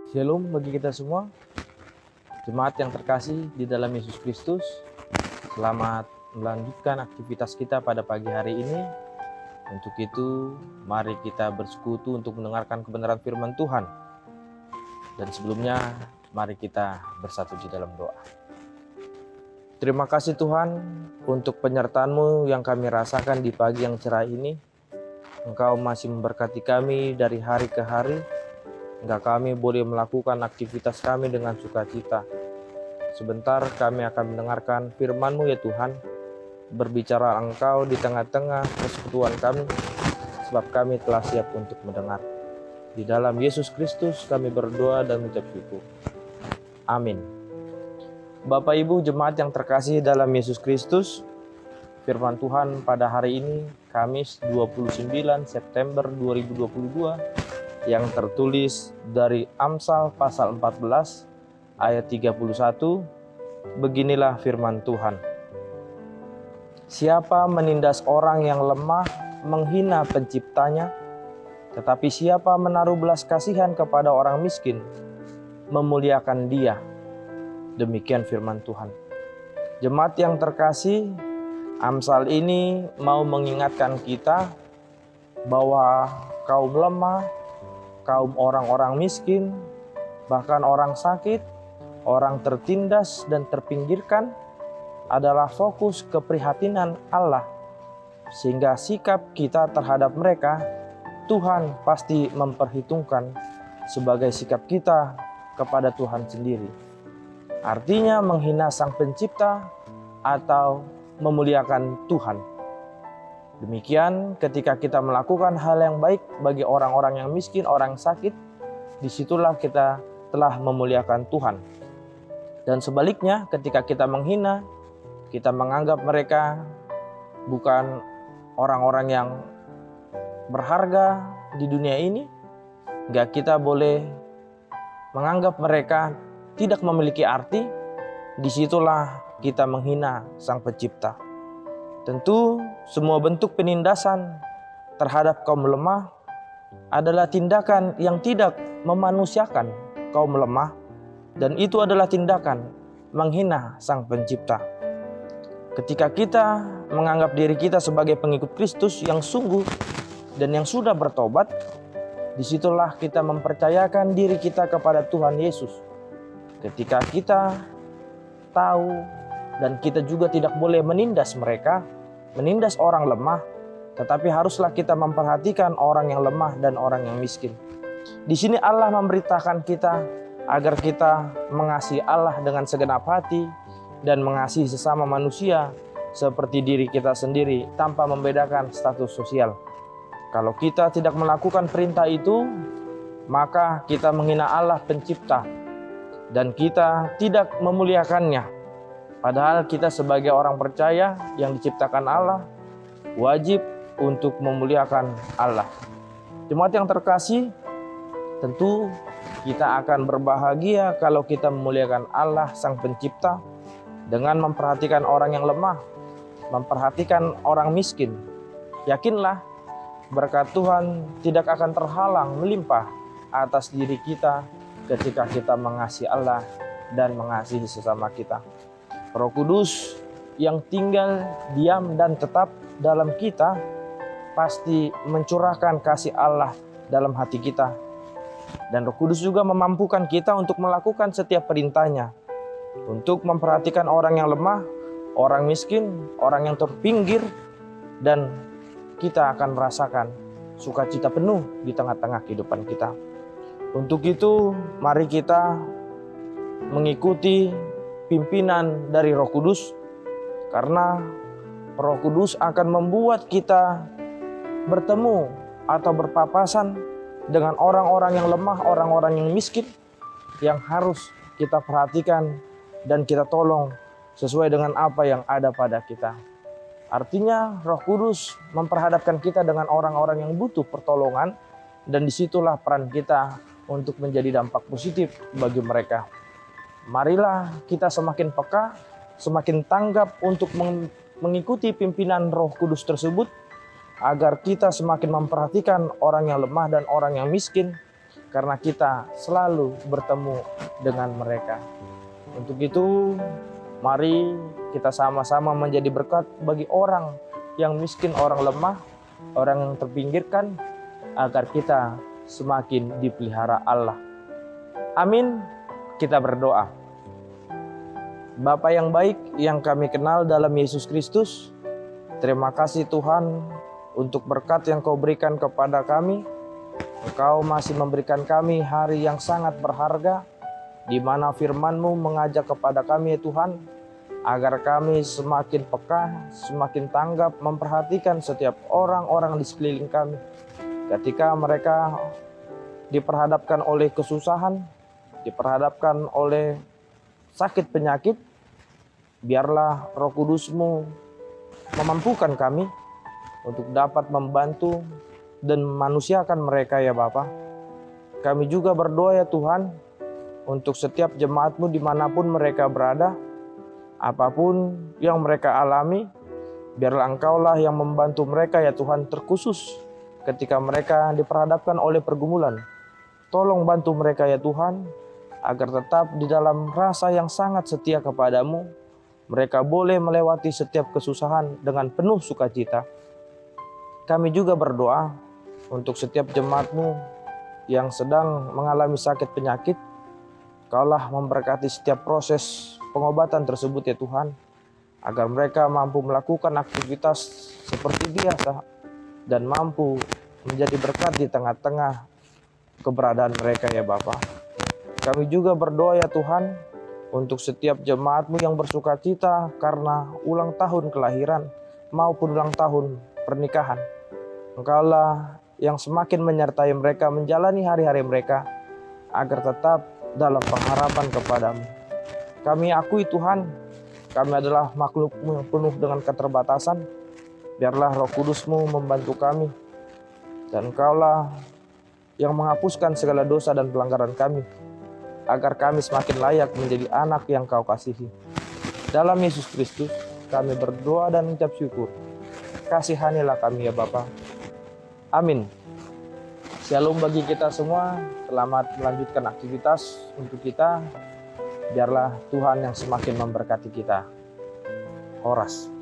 Shalom bagi kita semua, jemaat yang terkasih di dalam Yesus Kristus. Selamat melanjutkan aktivitas kita pada pagi hari ini. Untuk itu, mari kita bersekutu untuk mendengarkan kebenaran firman Tuhan. Dan sebelumnya, mari kita bersatu di dalam doa. Terima kasih Tuhan untuk penyertaan-Mu yang kami rasakan di pagi yang cerah ini. Engkau masih memberkati kami dari hari ke hari, hingga kami boleh melakukan aktivitas kami dengan sukacita. Sebentar kami akan mendengarkan firman-Mu ya Tuhan. Berbicara Engkau di tengah-tengah persekutuan kami, sebab kami telah siap untuk mendengar. Di dalam Yesus Kristus kami berdoa dan mengucap syukur. Amin. Bapak Ibu jemaat yang terkasih dalam Yesus Kristus, firman Tuhan pada hari ini, Kamis 29 September 2022, yang tertulis dari Amsal pasal 14 ayat 31. Beginilah firman Tuhan. Siapa menindas orang yang lemah menghina penciptanya, tetapi siapa menaruh belas kasihan kepada orang miskin memuliakan dia. Demikian firman Tuhan. Jemaat yang terkasih, Amsal ini mau mengingatkan kita bahwa kaum lemah, kaum orang-orang miskin, bahkan orang sakit, orang tertindas dan terpinggirkan adalah fokus keprihatinan Allah. Sehingga sikap kita terhadap mereka, Tuhan pasti memperhitungkan sebagai sikap kita kepada Tuhan sendiri. Artinya menghina Sang Pencipta atau memuliakan Tuhan. Demikian ketika kita melakukan hal yang baik bagi orang-orang yang miskin, orang sakit, disitulah kita telah memuliakan Tuhan. Dan sebaliknya ketika kita menghina, kita menganggap mereka bukan orang-orang yang berharga di dunia ini, enggak, kita boleh menganggap mereka tidak memiliki arti, disitulah kita menghina Sang Pencipta. Tentu semua bentuk penindasan terhadap kaum lemah adalah tindakan yang tidak memanusiakan kaum lemah, dan itu adalah tindakan menghina Sang Pencipta. Ketika kita menganggap diri kita sebagai pengikut Kristus yang sungguh dan yang sudah bertobat, disitulah kita mempercayakan diri kita kepada Tuhan Yesus. Ketika kita tahu dan kita juga tidak boleh menindas mereka, menindas orang lemah, tetapi haruslah kita memperhatikan orang yang lemah dan orang yang miskin. Di sini Allah memberitakan kita agar kita mengasihi Allah dengan segenap hati dan mengasihi sesama manusia seperti diri kita sendiri tanpa membedakan status sosial. Kalau kita tidak melakukan perintah itu, maka kita menghina Allah Pencipta dan kita tidak memuliakannya. Padahal kita sebagai orang percaya yang diciptakan Allah wajib untuk memuliakan Allah. Jemaat yang terkasih, tentu kita akan berbahagia kalau kita memuliakan Allah Sang Pencipta dengan memperhatikan orang yang lemah, memperhatikan orang miskin. Yakinlah berkat Tuhan tidak akan terhalang melimpah atas diri kita ketika kita mengasihi Allah dan mengasihi sesama kita. Roh Kudus yang tinggal, diam, dan tetap dalam kita pasti mencurahkan kasih Allah dalam hati kita. Dan Roh Kudus juga memampukan kita untuk melakukan setiap perintahnya, untuk memperhatikan orang yang lemah, orang miskin, orang yang terpinggir, dan kita akan merasakan sukacita penuh di tengah-tengah kehidupan kita. Untuk itu, mari kita mengikuti pimpinan dari Roh Kudus, karena Roh Kudus akan membuat kita bertemu atau berpapasan dengan orang-orang yang lemah, orang-orang yang miskin, yang harus kita perhatikan dan kita tolong sesuai dengan apa yang ada pada kita. Artinya Roh Kudus memperhadapkan kita dengan orang-orang yang butuh pertolongan, dan disitulah peran kita untuk menjadi dampak positif bagi mereka. Marilah kita semakin peka, semakin tanggap untuk mengikuti pimpinan Roh Kudus tersebut, agar kita semakin memperhatikan orang yang lemah dan orang yang miskin, karena kita selalu bertemu dengan mereka. Untuk itu, mari kita sama-sama menjadi berkat bagi orang yang miskin, orang lemah, orang yang terpinggirkan, agar kita semakin dipelihara Allah. Amin. Kita berdoa. Bapa yang baik yang kami kenal dalam Yesus Kristus, terima kasih Tuhan untuk berkat yang Kau berikan kepada kami. Engkau masih memberikan kami hari yang sangat berharga, di mana firman-Mu mengajak kepada kami ya Tuhan, agar kami semakin peka, semakin tanggap memperhatikan setiap orang-orang di sekeliling kami. Ketika mereka diperhadapkan oleh kesusahan, diperhadapkan oleh sakit penyakit, biarlah Roh Kudus-Mu memampukan kami untuk dapat membantu dan memanusiakan mereka ya Bapa. Kami juga berdoa ya Tuhan, untuk setiap jemaat-Mu dimanapun mereka berada, apapun yang mereka alami, biarlah Engkaulah yang membantu mereka ya Tuhan, terkhusus ketika mereka diperhadapkan oleh pergumulan. Tolong bantu mereka ya Tuhan, agar tetap di dalam rasa yang sangat setia kepadamu. Mereka boleh melewati setiap kesusahan dengan penuh sukacita. Kami juga berdoa untuk setiap jemaat-Mu yang sedang mengalami sakit penyakit. Kaulah memberkati setiap proses pengobatan tersebut ya Tuhan, agar mereka mampu melakukan aktivitas seperti biasa dan mampu menjadi berkat di tengah-tengah keberadaan mereka ya Bapa. Kami juga berdoa ya Tuhan untuk setiap jemaat-Mu yang bersukacita karena ulang tahun kelahiran maupun ulang tahun pernikahan. Engkaulah yang semakin menyertai mereka menjalani hari-hari mereka agar tetap dalam pengharapan kepadamu. Kami akui Tuhan, kami adalah makhluk-Mu yang penuh dengan keterbatasan. Biarlah Roh Kudus-Mu membantu kami, dan Engkaulah yang menghapuskan segala dosa dan pelanggaran kami, agar kami semakin layak menjadi anak yang Kau kasihi. Dalam Yesus Kristus kami berdoa dan mengucap syukur. Kasihanilah kami ya Bapa. Amin. Shalom bagi kita semua. Selamat melanjutkan aktivitas untuk kita. Biarlah Tuhan yang semakin memberkati kita. Horas.